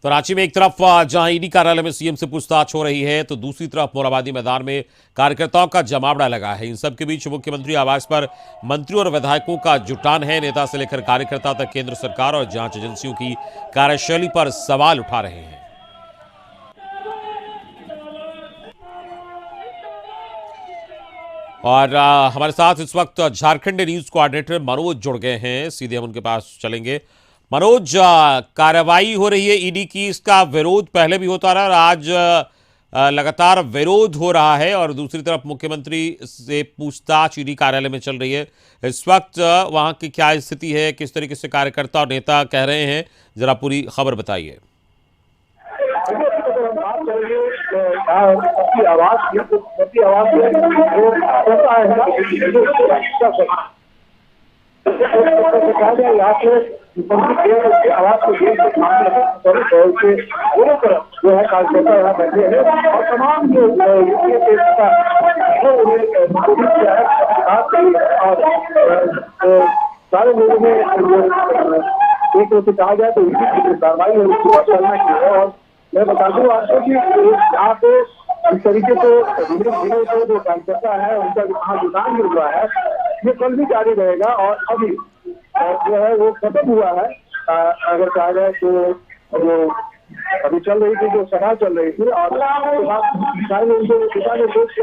तो रांची में एक तरफ जहां ईडी कार्यालय में सीएम से पूछताछ हो रही है, तो दूसरी तरफ मोरहाबादी मैदान में कार्यकर्ताओं का जमावड़ा लगा है। इन सब के बीच मुख्यमंत्री आवास पर मंत्रियों और विधायकों का जुटान है। नेता से लेकर कार्यकर्ता तक केंद्र सरकार और जांच एजेंसियों की कार्यशैली पर सवाल उठा रहे हैं। और हमारे साथ इस वक्त झारखंड न्यूज कोऑर्डिनेटर मनोज जुड़ गए हैं, सीधे हम उनके पास चलेंगे। मनोज, कार्रवाई हो रही है ईडी की, इसका विरोध पहले भी होता रहा और आज लगातार विरोध हो रहा है, और दूसरी तरफ मुख्यमंत्री से पूछताछ ईडी कार्यालय में चल रही है। इस वक्त वहां की क्या स्थिति है, किस तरीके से कार्यकर्ता और नेता कह रहे हैं, जरा पूरी खबर बताइए। आवाज को जो है कार्यकर्ता यहाँ बैठे हैं और तमाम जो सारे लोगों में एक तरह से कहा जाए तो इसी कार्रवाई करना चाहिए। और मैं बता दूं आपको कि यहाँ पे इस तरीके से धीरे धीरे से जो कार्यकर्ता है उनका जहाँ जुटान मिल रहा है ये कल भी जारी रहेगा। और अभी जो है वो खत्म हुआ है, अगर कहा जाए तो वो अभी चल रही थी, जो सभा चल रही थी, और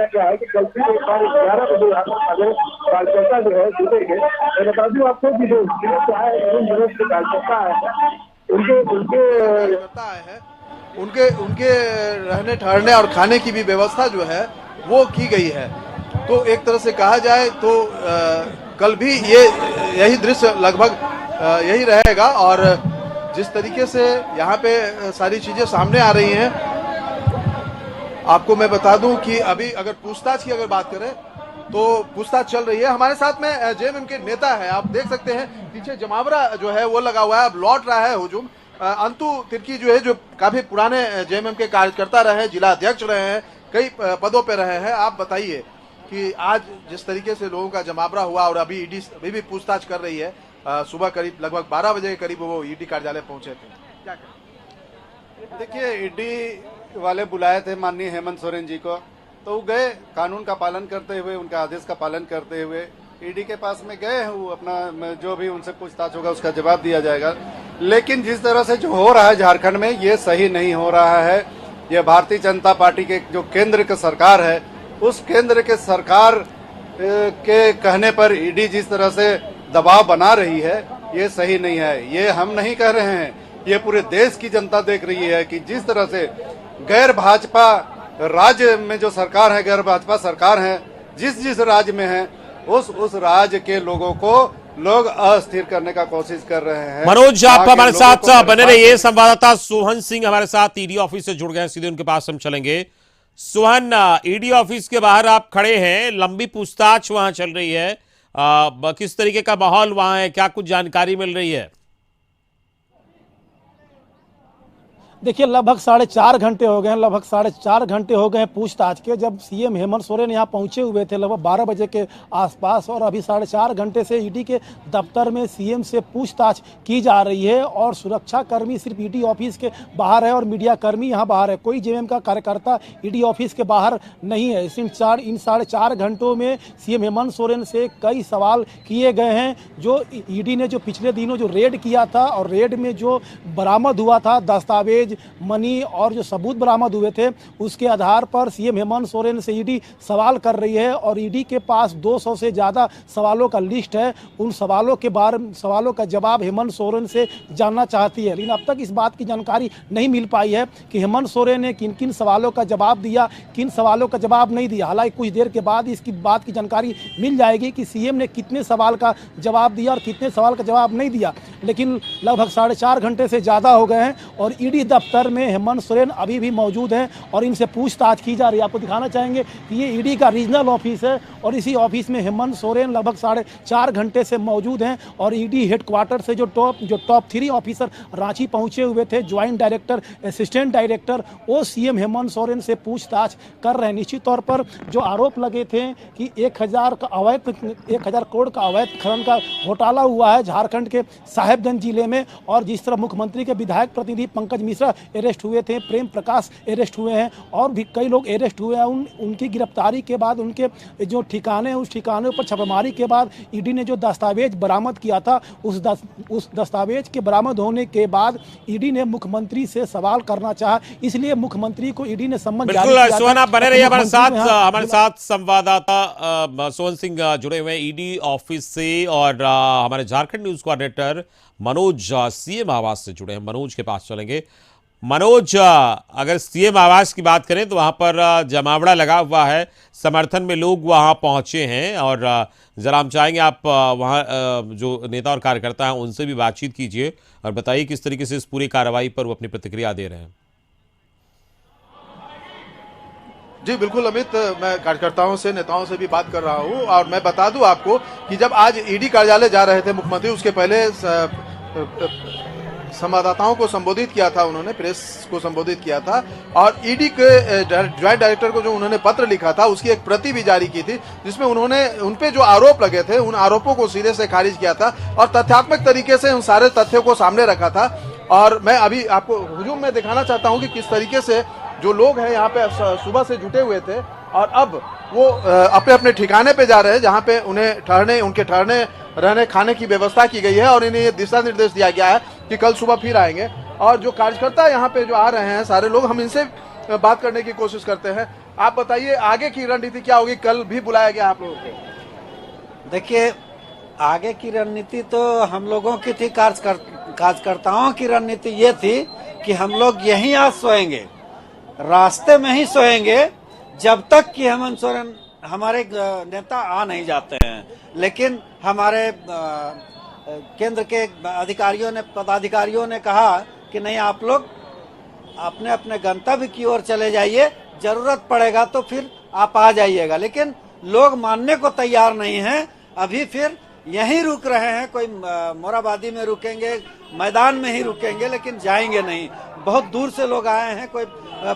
क्या है कि कल फिर 11 बजे अगर कार्यकर्ता जो है जुटेंगे। मैं बता दूं आपको कि जो कार्यकर्ता है उनके रहने ठहरने और खाने की भी व्यवस्था जो है वो की गई है। तो एक तरह से कहा जाए तो कल भी यही दृश्य लगभग यही रहेगा। और जिस तरीके से यहाँ पे सारी चीजें सामने आ रही हैं, आपको मैं बता दूं कि अभी अगर पूछताछ की बात करें तो पूछताछ चल रही है। हमारे साथ में जेएमएम के नेता है, आप देख सकते हैं पीछे जमावड़ा जो है वो लगा हुआ है, अब लौट रहा है हुजूम। अंतु तिर्की जो है, जो काफी पुराने जेएमएम के कार्यकर्ता रहे, जिला अध्यक्ष रहे हैं, कई पदों पे रहे हैं। आप बताइए कि आज जिस तरीके से लोगों का जमावड़ा हुआ और अभी ईडी अभी भी पूछताछ कर रही है, सुबह करीब लगभग 12 बजे के करीब वो ईडी कार्यालय पहुंचे थे, क्या करें? देखिए, ईडी वाले बुलाए थे माननीय हेमंत सोरेन जी को, तो वो गए कानून का पालन करते हुए, उनके आदेश का पालन करते हुए ईडी के पास में गए हैं। वो अपना जो भी उनसे पूछताछ होगा उसका जवाब दिया जाएगा। लेकिन जिस तरह से जो हो रहा है झारखंड में, ये सही नहीं हो रहा है। ये भारतीय जनता पार्टी के जो केंद्र की सरकार है, उस केंद्र के सरकार के कहने पर ईडी जिस तरह से दबाव बना रही है, ये सही नहीं है। ये हम नहीं कह रहे हैं, ये पूरे देश की जनता देख रही है कि जिस तरह से गैर भाजपा राज्य में जो सरकार है, गैर भाजपा सरकार है, जिस राज्य में है, उस राज्य के लोगों को लोग अस्थिर करने का कोशिश कर रहे हैं। मनोज, आप हमारे साथ बने रहिए। संवाददाता सोहन सिंह हमारे साथ ईडी ऑफिस से जुड़ गए हैं, सीधे उनके पास हम चलेंगे। सोहन, ईडी ऑफिस के बाहर आप खड़े हैं, लंबी पूछताछ वहां चल रही है, किस तरीके का माहौल वहां है, क्या कुछ जानकारी मिल रही है? देखिए, लगभग 4.5 घंटे हो गए हैं, लगभग 4.5 घंटे हो गए हैं पूछताछ के। जब सीएम हेमंत सोरेन यहाँ पहुंचे हुए थे लगभग 12 बजे के आसपास, और अभी 4.5 घंटे से ईडी के दफ्तर में सीएम से पूछताछ की जा रही है। और सुरक्षा कर्मी सिर्फ ईडी ऑफिस के बाहर है और मीडिया कर्मी यहाँ बाहर है, कोई जेएमएम का कार्यकर्ता ईडी ऑफिस के बाहर नहीं है। इन 4.5 घंटों में सीएम हेमंत सोरेन से कई सवाल किए गए हैं। जो ईडी ने जो पिछले दिनों जो रेड किया था, और रेड में जो बरामद हुआ था दस्तावेज, मनी और जो सबूत बरामद हुए थे, उसके आधार पर सीएम हेमंत सोरेन से ईडी सवाल कर रही है। और ईडी के पास 200 से ज़्यादा सवालों का लिस्ट है। उन सवालों का जवाब हेमंत सोरेन से जानना चाहती है, लेकिन अब तक इस बात की जानकारी नहीं मिल पाई है कि हेमंत सोरेन ने किन किन सवालों का जवाब दिया, किन सवालों का जवाब नहीं दिया। हालांकि कुछ देर के बाद इसकी बात की जानकारी मिल जाएगी कि सीएम ने कितने सवाल का जवाब दिया और कितने सवाल का जवाब नहीं दिया। लेकिन लगभग 4.5 घंटे से ज़्यादा हो गए हैं और ईडी दफ्तर में हेमंत सोरेन अभी भी मौजूद हैं और इनसे पूछताछ की जा रही है। आपको दिखाना चाहेंगे कि ये ईडी का रीजनल ऑफिस है और इसी ऑफिस में हेमंत सोरेन लगभग 4.5 घंटे से मौजूद हैं। और ईडी हेडक्वार्टर से जो टॉप 3 ऑफिसर रांची पहुंचे हुए थे, ज्वाइंट डायरेक्टर, असिस्टेंट डायरेक्टर, वो सीएम हेमंत सोरेन से पूछताछ कर रहे हैं। निश्चित तौर पर जो आरोप लगे थे कि 1000 करोड़ का अवैध खनन का घोटाला हुआ है झारखंड के साहेबगंज जिले में, और जिस तरह मुख्यमंत्री के विधायक प्रतिनिधि पंकज मिश्रा मिश्रा अरेस्ट हुए थे, प्रेम प्रकाश अरेस्ट हुए हैं और भी कई लोग अरेस्ट हुए हैं। उनकी गिरफ्तारी के बाद उनके जो ठिकाने, उस ठिकाने पर छापेमारी के बाद ईडी ने जो दस्तावेज बरामद किया था, उस दस्तावेज के बरामद होने के बाद ईडी ने मुख्यमंत्री से सवाल करना चाहा, इसलिए मुख्यमंत्री को ईडी ने सम्मन जारी बिल्कुल किया सोहन, था। आप बने रहिए हमारे साथ। मुख्यमंत्री संवाददाता सोहन सिंह जुड़े हुए हैं ईडी ऑफिस से और हमारे Jharkhand news coordinator Manoj CM आवास से जुड़े हैं। मनोज के पास चलेंगे। मनोज, अगर सीएम आवास की बात करें तो वहां पर जमावड़ा लगा हुआ है, समर्थन में लोग वहां पहुंचे हैं और जरा हम चाहेंगे आप वहां जो नेता और कार्यकर्ता हैं उनसे भी बातचीत कीजिए और बताइए किस तरीके से इस पूरी कार्रवाई पर वो अपनी प्रतिक्रिया दे रहे हैं। जी बिल्कुल अमित, मैं कार्यकर्ताओं से, नेताओं से भी बात कर रहा हूं और मैं बता दूं आपको कि जब आज ईडी कार्यालय जा रहे थे मुख्यमंत्री, उसके पहले संवाददाताओं को संबोधित किया था उन्होंने, प्रेस को संबोधित किया था और ईडी के ज्वाइंट डायरेक्टर को जो उन्होंने पत्र लिखा था उसकी एक प्रति भी जारी की थी, जिसमें उन्होंने उनपे जो आरोप लगे थे उन आरोपों को सिरे से खारिज किया था और तथ्यात्मक तरीके से उन सारे तथ्यों को सामने रखा था। और मैं अभी आपको हुजूम में दिखाना चाहता हूं कि किस तरीके से जो लोग हैं यहाँ पे सुबह से जुटे हुए थे और अब वो अपने अपने ठिकाने पे जा रहे हैं, जहाँ पे उनके ठहरने रहने खाने की व्यवस्था की गई है और इन्हें ये दिशा निर्देश दिया गया है कि कल सुबह फिर आएंगे। और जो कार्यकर्ता यहाँ पे जो आ रहे हैं सारे लोग, हम इनसे बात करने की कोशिश करते हैं। आप बताइए आगे की रणनीति क्या होगी? कल भी बुलाया गया आप लोगों को। देखिए, आगे की रणनीति तो हम लोगों की थी, कार्यकर्ताओं की रणनीति ये थी कि हम लोग यहीं आज सोएंगे, रास्ते में ही सोएंगे जब तक कि हेमंत सोरेन हमारे नेता आ नहीं जाते हैं। लेकिन हमारे केंद्र के पदाधिकारियों ने कहा कि नहीं, आप लोग अपने अपने गंतव्य की ओर चले जाइए, जरूरत पड़ेगा तो फिर आप आ जाइएगा। लेकिन लोग मानने को तैयार नहीं हैं, अभी फिर यहीं रुक रहे हैं। कोई मोराबादी में रुकेंगे, मैदान में ही रुकेंगे, लेकिन जाएंगे नहीं। बहुत दूर से लोग आए हैं, कोई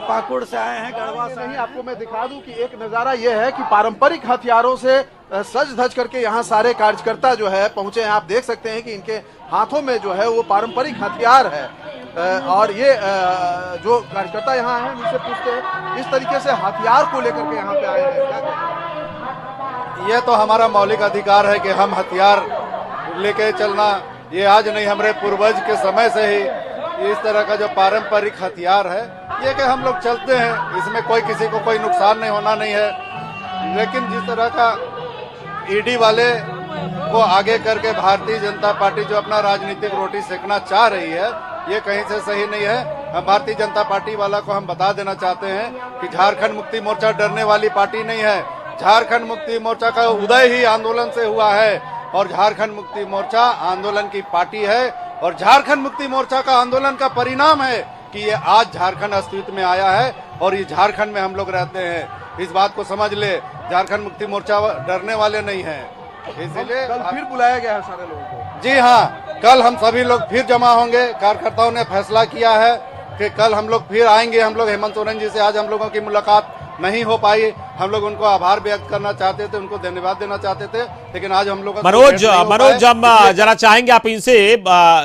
पाकुड़ से आए हैं, गढ़वा से। नहीं, आपको मैं दिखा दूं कि एक नजारा यह है कि पारंपरिक हथियारों से सज धज करके यहाँ सारे कार्यकर्ता जो है पहुंचे हैं। आप देख सकते हैं कि इनके हाथों में जो है वो पारंपरिक हथियार है और ये जो कार्यकर्ता यहाँ हैं उनसे पूछते हैं इस तरीके से हथियार को लेकर के यहाँ पे आए हैं, क्या कहते हैं? ये तो हमारा मौलिक अधिकार है कि हम हथियार लेके चलना, ये आज नहीं, हमारे पूर्वज के समय से ही इस तरह का जो पारंपरिक हथियार है ये कि हम लोग चलते हैं, इसमें कोई किसी को कोई नुकसान नहीं होना नहीं है। लेकिन जिस तरह का ईडी वाले को आगे करके भारतीय जनता पार्टी जो अपना राजनीतिक रोटी सेकना चाह रही है, ये कहीं से सही नहीं है। हम भारतीय जनता पार्टी वाला को हम बता देना चाहते हैं कि झारखंड मुक्ति मोर्चा डरने वाली पार्टी नहीं है। झारखंड मुक्ति मोर्चा का उदय ही आंदोलन से हुआ है और झारखंड मुक्ति मोर्चा आंदोलन की पार्टी है और झारखंड मुक्ति मोर्चा का आंदोलन का परिणाम है कि ये आज झारखंड अस्तित्व में आया है और ये झारखंड में हम लोग रहते हैं। इस बात को समझ ले, झारखंड मुक्ति मोर्चा डरने वाले नहीं है। इसीलिए कल फिर बुलाया गया है सारे लोगों को। जी हाँ, कल हम सभी लोग फिर जमा होंगे। कार्यकर्ताओं ने फैसला किया है कि कल हम लोग फिर आएंगे। हम लोग हेमंत सोरेन जी से आज हम लोगों की मुलाकात नहीं हो पाई, हम लोग उनको आभार व्यक्त करना चाहते थे, उनको धन्यवाद देना चाहते थे, लेकिन आज हम लोग मनोज हम जरा चाहेंगे आप इनसे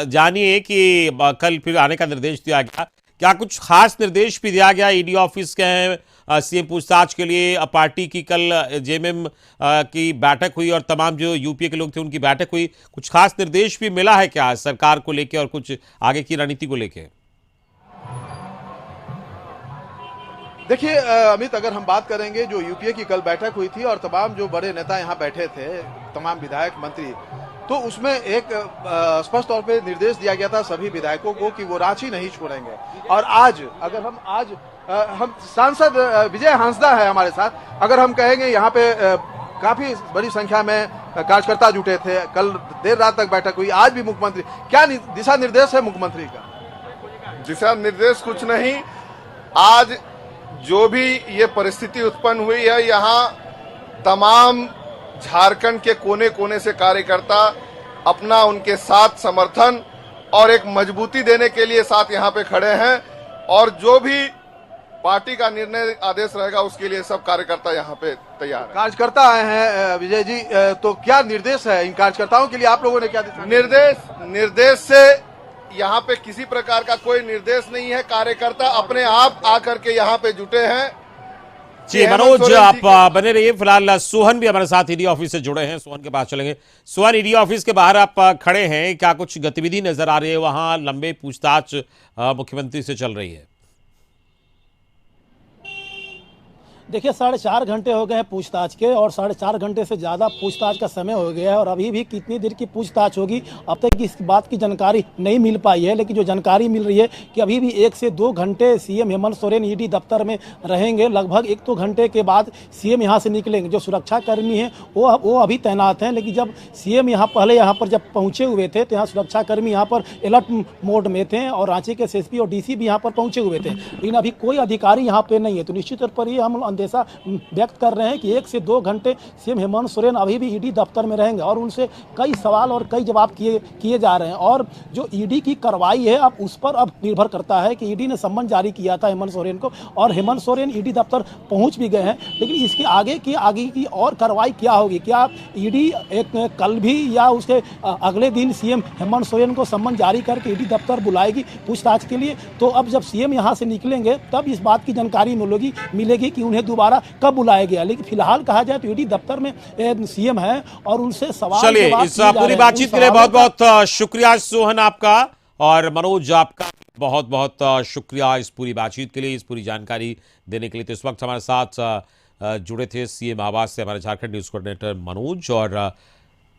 जानिए कि कल फिर आने का निर्देश दिया गया, क्या कुछ खास निर्देश भी दिया गया ईडी ऑफिस के हैं सीएम पूछताछ के लिए? पार्टी की कल जेएमएम की बैठक हुई और तमाम जो यूपीए के लोग थे उनकी बैठक हुई, कुछ खास निर्देश भी मिला है क्या सरकार को लेके और कुछ आगे की रणनीति को लेके? देखिए अमित, अगर हम बात करेंगे जो यूपीए की कल बैठक हुई थी और तमाम जो बड़े नेता यहाँ बैठे थे, तमाम विधायक मंत्री, तो उसमें एक स्पष्ट तौर पे निर्देश दिया गया था सभी विधायकों को कि वो रांची नहीं छोड़ेंगे। और आज अगर हम सांसद विजय हांसदा है हमारे साथ, अगर हम कहेंगे यहाँ पे काफी बड़ी संख्या में कार्यकर्ता जुटे थे, कल देर रात तक बैठक हुई, आज भी मुख्यमंत्री, क्या दिशा निर्देश है मुख्यमंत्री का? दिशा निर्देश कुछ नहीं, आज जो भी ये परिस्थिति उत्पन्न हुई है, यहाँ तमाम झारखंड के कोने कोने से कार्यकर्ता अपना उनके साथ समर्थन और एक मजबूती देने के लिए साथ यहाँ पे खड़े हैं और जो भी पार्टी का निर्णय आदेश रहेगा उसके लिए सब कार्यकर्ता यहाँ पे तैयार हैं। कार्यकर्ता आए हैं विजय जी, तो क्या निर्देश है इन कार्यकर्ताओं के लिए? आप लोगों ने क्या निर्देश से यहाँ पे किसी प्रकार का कोई निर्देश नहीं है, कार्यकर्ता अपने आप आकर के यहाँ पे जुटे हैं। जी मनोज, आप बने रहिए। फिलहाल सोहन भी हमारे साथ ईडी ऑफिस से जुड़े हैं, सोहन के पास चलेंगे। सोहन, ईडी ऑफिस के बाहर आप खड़े हैं, क्या कुछ गतिविधि नजर आ रही है वहां? लंबे पूछताछ मुख्यमंत्री से चल रही है। देखिए 4.5 घंटे हो गए हैं पूछताछ के, और 4.5 घंटे से ज़्यादा पूछताछ का समय हो गया है, और अभी भी कितनी देर की पूछताछ होगी अब तक इस बात की जानकारी नहीं मिल पाई है। लेकिन जो जानकारी मिल रही है कि अभी भी 1 से 2 घंटे सीएम हेमंत सोरेन ईडी दफ्तर में रहेंगे। लगभग 1-2 घंटे के बाद सीएम यहाँ से निकलेंगे। जो सुरक्षा कर्मी हैं वो अभी तैनात हैं, लेकिन जब सीएम पहले यहाँ पर जब पहुँचे हुए थे तो यहाँ सुरक्षा कर्मी यहाँ पर अलर्ट मोड में थे, और रांची के एसएसपी और डीसी भी यहाँ पर पहुँचे हुए थे। लेकिन अभी कोई अधिकारी यहाँ पर नहीं है, तो निश्चित तौर पर ये हम अंदेशा व्यक्त कर रहे हैं कि 1 से 2 घंटे सीएम हेमंत सोरेन अभी भी ईडी दफ्तर में रहेंगे, और उनसे कई सवाल और कई जवाब किए जा रहे हैं। और जो ईडी की कार्रवाई है अब उस पर अब निर्भर करता है कि ईडी ने सम्मन जारी किया था हेमंत सोरेन को, और हेमंत सोरेन ईडी दफ्तर पहुंच भी गए हैं। लेकिन इसके आगे की और कार्रवाई क्या होगी? क्या ईडी कल भी या उसके अगले दिन सीएम हेमंत सोरेन को सम्मन जारी करके ईडी दफ्तर बुलाएगी पूछताछ के लिए? तो अब जब सीएम यहाँ से निकलेंगे तब इस बात की जानकारी मिलेगी कि उन्हें दोबारा कब बुलाया गया। लेकिन फिलहाल कहा जाए तो ईडी दफ्तर में सीएम है और उनसे सवाल चलिए, इस पूरी बातचीत के लिए बहुत बहुत शुक्रिया सोहन आपका, और मनोज आपका बहुत बहुत शुक्रिया इस पूरी बातचीत के लिए, इस पूरी जानकारी देने के लिए। तो इस वक्त हमारे साथ जुड़े थे सीएम आवास से हमारे झारखंड न्यूज कोऑर्डिनेटर मनोज, और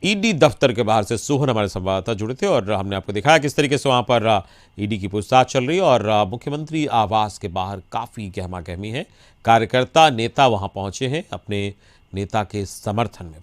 ईडी दफ्तर के बाहर से सोहन हमारे संवाददाता जुड़े थे, और हमने आपको दिखाया किस तरीके से वहां पर ईडी की पूछताछ चल रही है। और मुख्यमंत्री आवास के बाहर काफी गहमा गहमी है, कार्यकर्ता नेता वहां पहुंचे हैं अपने नेता के समर्थन में।